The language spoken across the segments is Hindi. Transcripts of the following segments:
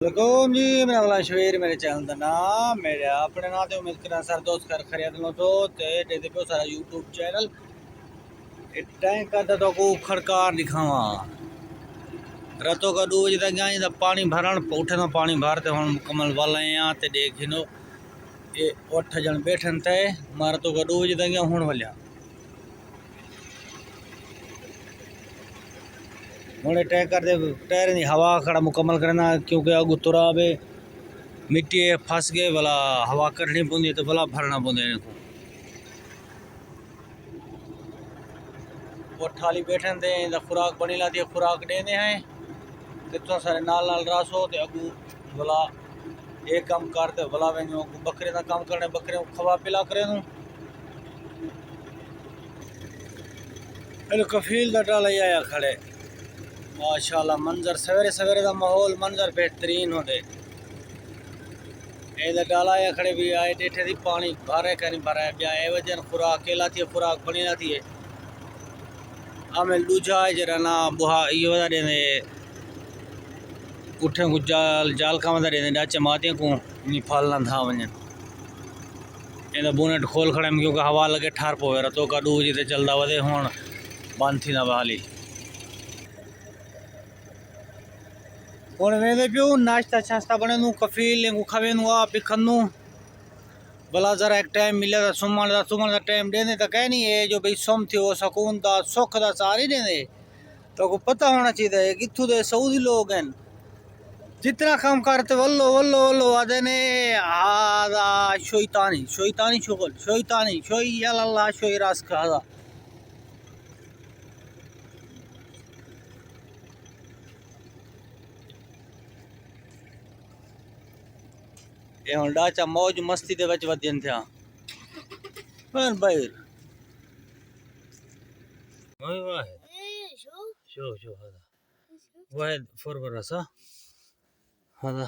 वालेकुम जी, मेरा वाला शबीर मेरे चैनल का नाम मेरे अपने नाम ते उम्मीद करा सर दोस्त कर खरीद लो तो दे पे सारा यूट्यूब चैनल टैंक करता तो को खड़कार दिखावा रातों का 2 बजे तक यहाँ पानी भरण उठे तो पानी भरते हम मुकम्मल वाला यहाँ ते देखिनो ये 8 जन बैठन थे मारा तो का 2 बजे तक यहाँ हूँ वालिया हूँ टैंक करते टायर की हवा खड़ा मुकम्मल करना क्योंकि अगू तुरा बे मिट्टी फंस गए भला हवा कटनी पौंदी तो भला भरना पौंदे इनको वो थाली बैठन दे खुराक बनी लाती है खुराक देने हैं कितों सारे नाल नाल रासो ते अगू भला एक काम करते भला वे बकरे का काम करने बकरे को खवा पिला करे कफील का डाला आया खड़े माशाल्लाह मंजर सवेरे सवेरे का माहौल मंजर बेहतरीन होते ए डाला आया खड़े भी आए डेठे थी पानी भरे कहीं भरा है ए वजन खुराक केला थी खुराक बनी लाती है हमें दूजा है जरा ना बुहा ये वजह देने उठे को जाल जाल का मदर देने डाचे माते को नहीं फालना था वजन ए बोनेट खोल खड़े में क्योंकि हवा लगे ठार पोवे रतो का डू जिते चलदा वदे हुन बंद थी ना बहाली हुन वेंदे पियो नाश्ता शाश्ता बने नू कफील को खवे नू आ पिखन भला जरा एक टाइम मिले तो सुमन का टाइम देने तो कह नहीं है जो भाई सुम थी वो सकून का सुख का सारी देने तो को पता होना चाहिए कितों दे सऊदी लोग हैं जितना काम करते वल्लो वल्लो वल्लो आदे ने आदा शैतानी शैतानी शुगल शैतानी शोई अल्लाह शोई रास खादा ये हुन डाचा मौज मस्ती दे विच वधन थिया पर भाई वाह वाह शो शो हदा वाह फॉरवर्ड रसा हदा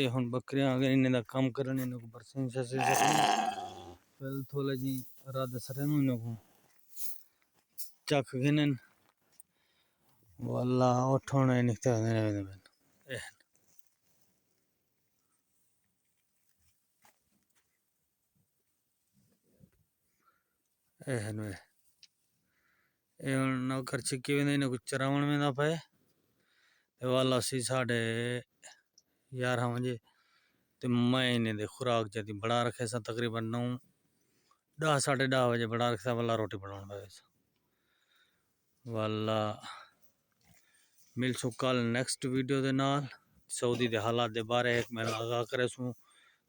ए हुन बकरियां अगर इन्हें दा काम करने इन्हें को बरसिंग से पहले थोड़ा जी रात सरे नु इन्हें को चख गिनन वल्ला उठोने निकता ने एहन वे ए नौकर छिक्की वेंदे इन्हें को चरावण में ना पाए ते वाला सी 11:30 बजे ते मैं इन्हें दे खुराक जदी बड़ा रखे सा तकरीबन 9 10 10:30 बजे बड़ा रखा वाला रोटी बनाने पाए वाला मिलसू कल नेक्स्ट वीडियो दे नाल सऊदी दे हालात दे बारे एक मैं आगाह करे सूँ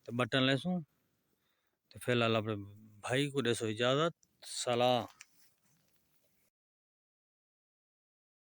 ते बटन ले सूँ ते फिलहाल अपने भाई को देसो इजाज़त सलाम।